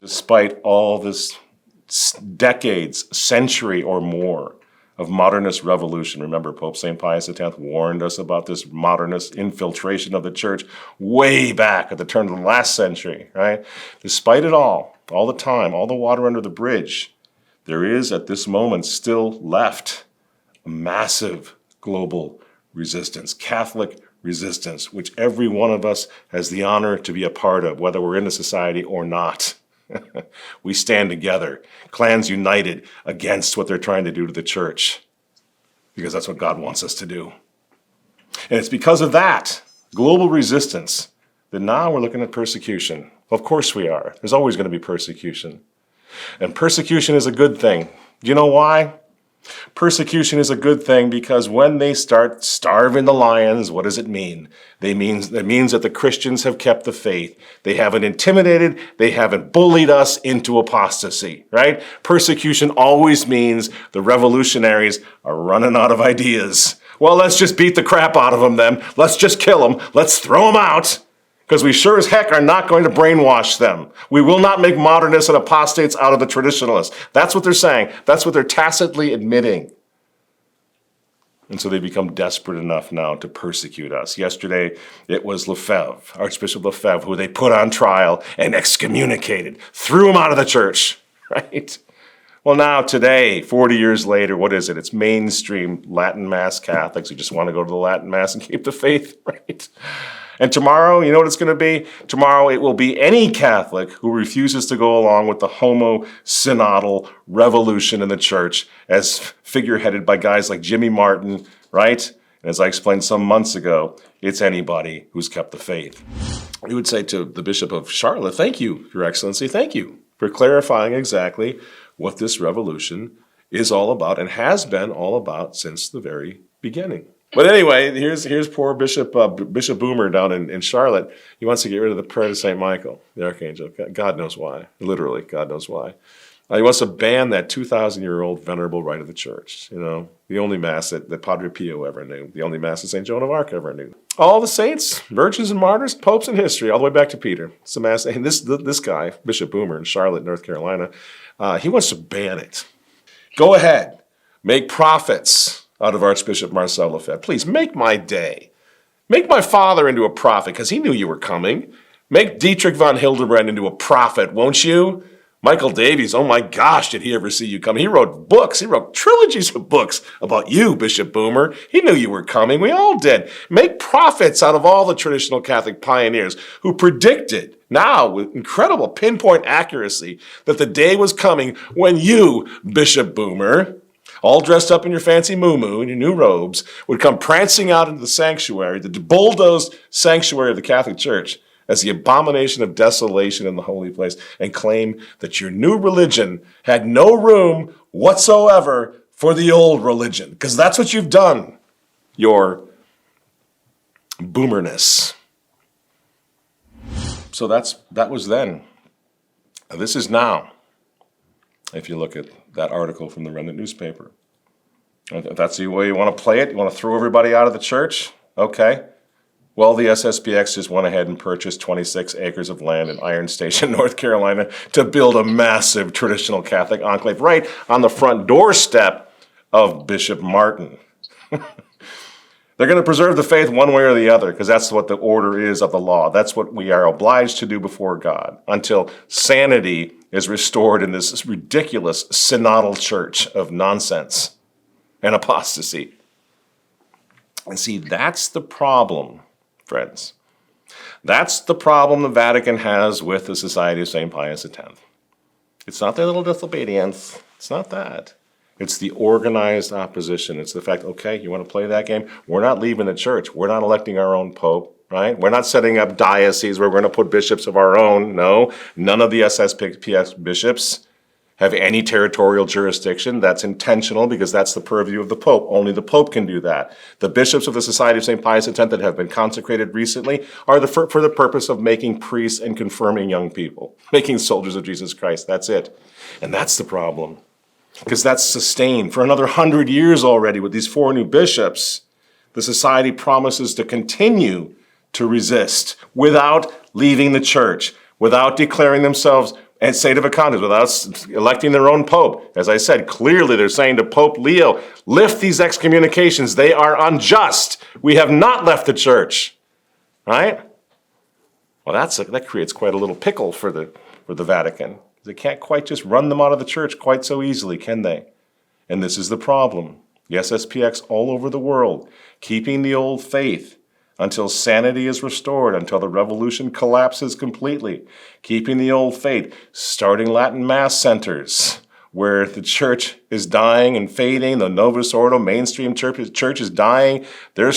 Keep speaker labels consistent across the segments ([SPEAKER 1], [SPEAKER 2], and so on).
[SPEAKER 1] Despite all this decades, century or more of modernist revolution. Remember, Pope St. Pius X warned us about this modernist infiltration of the church way back at the turn of the last century, right? Despite it all the time, all the water under the bridge, there is at this moment still left a massive global resistance, Catholic resistance, which every one of us has the honor to be a part of, whether we're in the society or not. We stand together, clans united against what they're trying to do to the church, because that's what God wants us to do. And it's because of that global resistance that now we're looking at persecution. Of course we are. There's always going to be persecution. And persecution is a good thing. Do you know why? Persecution is a good thing because when they start starving the lions, what does it mean? It means that the Christians have kept the faith. They haven't intimidated, they haven't bullied us into apostasy, right? Persecution always means the revolutionaries are running out of ideas. Well, let's just beat the crap out of them then. Let's just kill them. Let's throw them out. Because we sure as heck are not going to brainwash them. We will not make modernists and apostates out of the traditionalists. That's what they're saying. That's what they're tacitly admitting. And so they become desperate enough now to persecute us. Yesterday, it was Lefebvre, Archbishop Lefebvre, who they put on trial and excommunicated, threw him out of the church, right? Well, now today, 40 years later, what is it? It's mainstream Latin Mass Catholics who just want to go to the Latin Mass and keep the faith, right? And tomorrow, you know what it's going to be? Tomorrow it will be any Catholic who refuses to go along with the homo-synodal revolution in the church as figureheaded by guys like Jimmy Martin, right? And as I explained some months ago, it's anybody who's kept the faith. We would say to the Bishop of Charlotte, thank you, Your Excellency, thank you for clarifying exactly what this revolution is all about and has been all about since the very beginning. But anyway, here's poor Bishop Boomer down in Charlotte. He wants to get rid of the prayer to St. Michael, the Archangel. God knows why. Literally, God knows why. He wants to ban that 2,000-year-old venerable rite of the church. You know, the only Mass that Padre Pio ever knew. The only Mass that St. Joan of Arc ever knew. All the saints, virgins and martyrs, popes in history, all the way back to Peter. It's the Mass. And this guy, Bishop Boomer in Charlotte, North Carolina, he wants to ban it. Go ahead. Make profits out of Archbishop Marcel Lefebvre. Please, make my day. Make my father into a prophet, because he knew you were coming. Make Dietrich von Hildebrand into a prophet, won't you? Michael Davies, oh my gosh, did he ever see you coming? He wrote books. He wrote trilogies of books about you, Bishop Boomer. He knew you were coming. We all did. Make prophets out of all the traditional Catholic pioneers who predicted, now with incredible pinpoint accuracy, that the day was coming when you, Bishop Boomer, all dressed up in your fancy muumuu and your new robes, would come prancing out into the sanctuary, the bulldozed sanctuary of the Catholic Church, as the abomination of desolation in the holy place, and claim that your new religion had no room whatsoever for the old religion. Because that's what you've done, your boomerness. So that was then. This is now, if you look at that article from the Remnant newspaper. If that's the way you want to play it, you want to throw everybody out of the church? Okay. Well, the SSPX just went ahead and purchased 26 acres of land in Iron Station, North Carolina, to build a massive traditional Catholic enclave right on the front doorstep of Bishop Martin. They're going to preserve the faith one way or the other, because that's what the order is of the law. That's what we are obliged to do before God until sanity is restored in this ridiculous synodal church of nonsense and apostasy. And see, that's the problem, friends. That's the problem the Vatican has with the Society of St. Pius X. It's not their little disobedience. It's not that. It's the organized opposition. It's the fact, okay, you want to play that game? We're not leaving the church. We're not electing our own pope, right? We're not setting up dioceses where we're going to put bishops of our own. No, none of the SSPX bishops have any territorial jurisdiction. That's intentional because that's the purview of the Pope. Only the Pope can do that. The bishops of the Society of St. Pius X that have been consecrated recently are for the purpose of making priests and confirming young people, making soldiers of Jesus Christ. That's it. And that's the problem. Because that's sustained for another 100 years already with these 4 new bishops. The society promises to continue to resist without leaving the church, without declaring themselves and sedeva contes, without electing their own pope. As I said, clearly they're saying to Pope Leo, lift these excommunications. They are unjust. We have not left the church, right? Well, that creates quite a little pickle for the Vatican. They can't quite just run them out of the church quite so easily, can they? And this is the problem. The SSPX all over the world, keeping the old faith until sanity is restored, until the revolution collapses completely, keeping the old faith, starting Latin Mass centers where the church is dying and fading, the Novus Ordo mainstream church is dying. The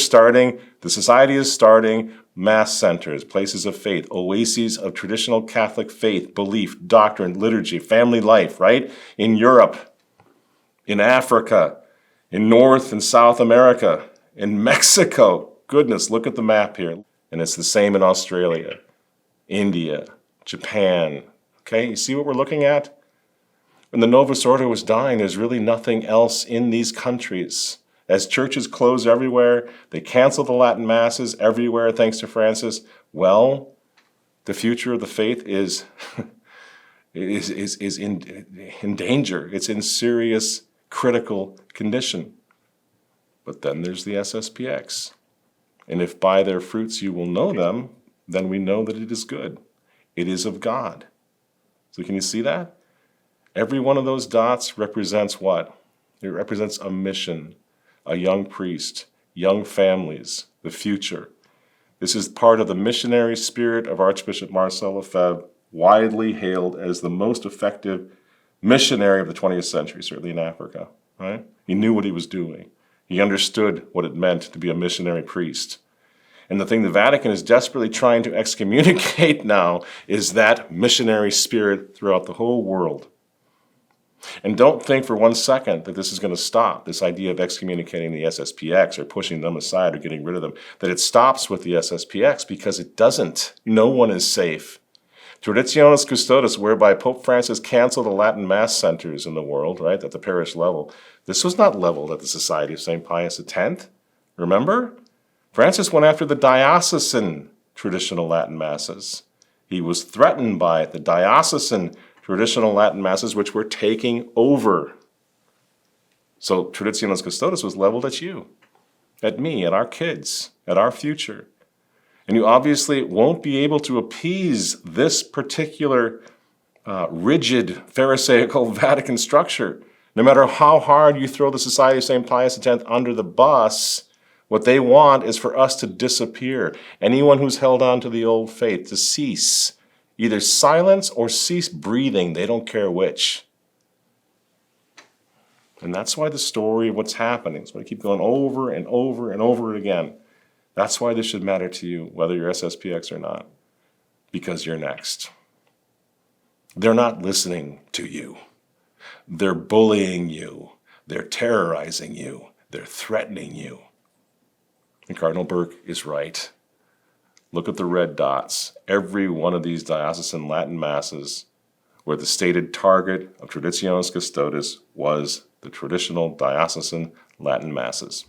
[SPEAKER 1] society is starting Mass centers, places of faith, oases of traditional Catholic faith, belief, doctrine, liturgy, family life, right? In Europe, in Africa, in North and South America, in Mexico. Goodness, look at the map here. And it's the same in Australia, India, Japan. Okay, you see what we're looking at? When the Novus Ordo was dying, there's really nothing else in these countries. As churches close everywhere, they cancel the Latin Masses everywhere, thanks to Francis. Well, the future of the faith is in danger. It's in serious, critical condition. But then there's the SSPX. And if by their fruits you will know them, then we know that it is good. It is of God. So can you see that? Every one of those dots represents what? It represents a mission, a young priest, young families, the future. This is part of the missionary spirit of Archbishop Marcel Lefebvre, widely hailed as the most effective missionary of the 20th century, certainly in Africa. Right? He knew what he was doing. He understood what it meant to be a missionary priest. And the thing the Vatican is desperately trying to excommunicate now is that missionary spirit throughout the whole world. And don't think for one second that this is going to stop, this idea of excommunicating the SSPX or pushing them aside or getting rid of them, that it stops with the SSPX, because it doesn't. No one is safe. Traditionis Custodes, whereby Pope Francis canceled the Latin Mass centers in the world, right, at the parish level, this was not leveled at the Society of St. Pius X. Remember? Francis went after the diocesan traditional Latin Masses. He was threatened by the diocesan traditional Latin Masses, which were taking over. So Traditionis Custodes was leveled at you, at me, at our kids, at our future. And you obviously won't be able to appease this particular rigid Pharisaical Vatican structure. No matter how hard you throw the Society of St. Pius X under the bus, what they want is for us to disappear. Anyone who's held on to the old faith to cease. Either silence or cease breathing. They don't care which. And that's why the story of what's happening is going to keep going over and over and over again. That's why this should matter to you, whether you're SSPX or not. Because you're next. They're not listening to you. They're bullying you. They're terrorizing you. They're threatening you. And Cardinal Burke is right. Look at the red dots. Every one of these diocesan Latin Masses where the stated target of Traditionis Custodes was the traditional diocesan Latin Masses.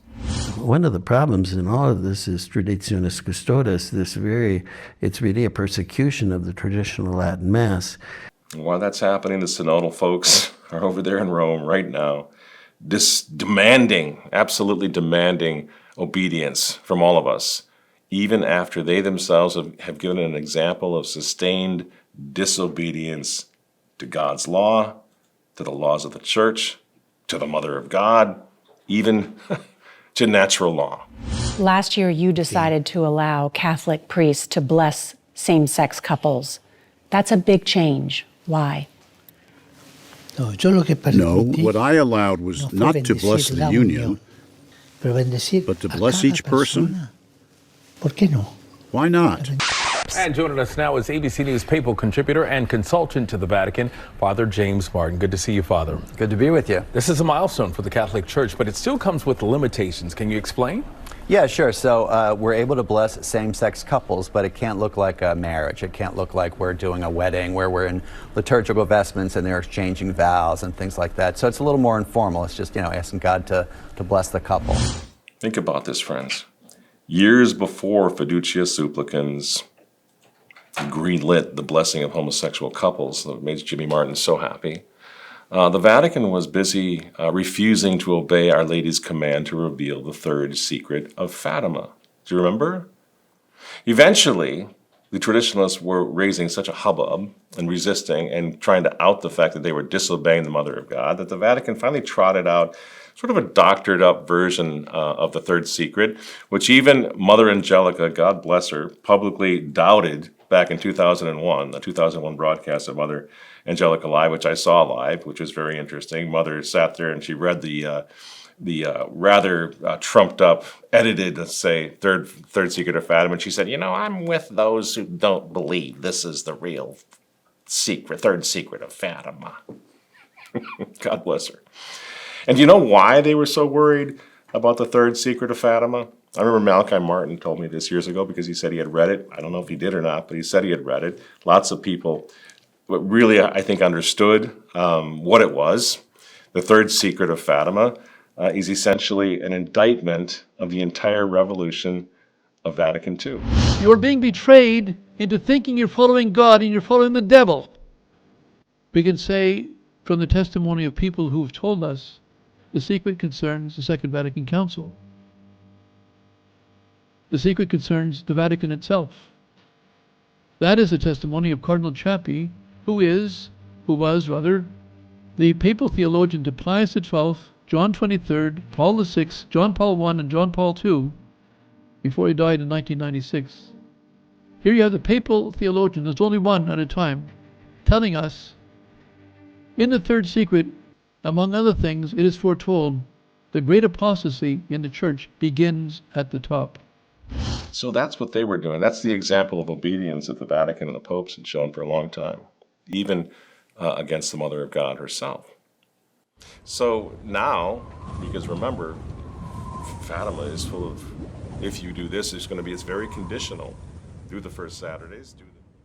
[SPEAKER 2] One of the problems in all of this is Traditionis Custodes, it's really a persecution of the traditional Latin Mass.
[SPEAKER 1] And while that's happening, the synodal folks are over there in Rome right now, absolutely demanding obedience from all of us, even after they themselves have given an example of sustained disobedience to God's law, to the laws of the church, to the Mother of God, even to natural law.
[SPEAKER 3] Last year, you decided to allow Catholic priests to bless same-sex couples. That's a big change. Why?
[SPEAKER 4] No, what I allowed was not to bless the union, but to bless each person. Why not?
[SPEAKER 5] And joining us now is ABC News papal contributor and consultant to the Vatican, Father James Martin. Good to see you, Father.
[SPEAKER 6] Good to be with you.
[SPEAKER 5] This is a milestone for the Catholic Church, but it still comes with limitations. Can you explain?
[SPEAKER 6] Yeah, sure. So we're able to bless same-sex couples, but it can't look like a marriage. It can't look like we're doing a wedding where we're in liturgical vestments and they're exchanging vows and things like that. So it's a little more informal. It's just, asking God to bless the couple.
[SPEAKER 1] Think about this, friends. Years before Fiducia Supplicans, greenlit the blessing of homosexual couples that made Jimmy Martin so happy. The Vatican was busy refusing to obey Our Lady's command to reveal the third secret of Fatima. Do you remember? Eventually, the traditionalists were raising such a hubbub and resisting and trying to out the fact that they were disobeying the Mother of God that the Vatican finally trotted out sort of a doctored up version of the third secret, which even Mother Angelica, God bless her, publicly doubted back in 2001, the 2001 broadcast of Mother Angelica Live, which I saw live, which was very interesting. Mother sat there and she read the rather trumped up, edited, let's say, third secret of Fatima. And she said, I'm with those who don't believe this is the real third secret of Fatima. God bless her. And do you know why they were so worried about the third secret of Fatima? I remember Malachi Martin told me this years ago because he said he had read it. I don't know if he did or not, but he said he had read it. Lots of people really, I think, understood what it was. The third secret of Fatima is essentially an indictment of the entire revolution of Vatican II.
[SPEAKER 7] You're being betrayed into thinking you're following God and you're following the devil. We can say from the testimony of people who have told us the secret concerns the Second Vatican Council. The secret concerns the Vatican itself. That is the testimony of Cardinal Chappi, who was the papal theologian to Pius XII, John XXIII, Paul VI, John Paul I, and John Paul II, before he died in 1996. Here you have the papal theologian, there's only one at a time, telling us, in the third secret, among other things, it is foretold the great apostasy in the church begins at the top.
[SPEAKER 1] So that's what they were doing. That's the example of obedience that the Vatican and the popes had shown for a long time, even against the Mother of God herself. So now, because remember, Fatima is full of, if you do this, it's very conditional. Do the first Saturdays.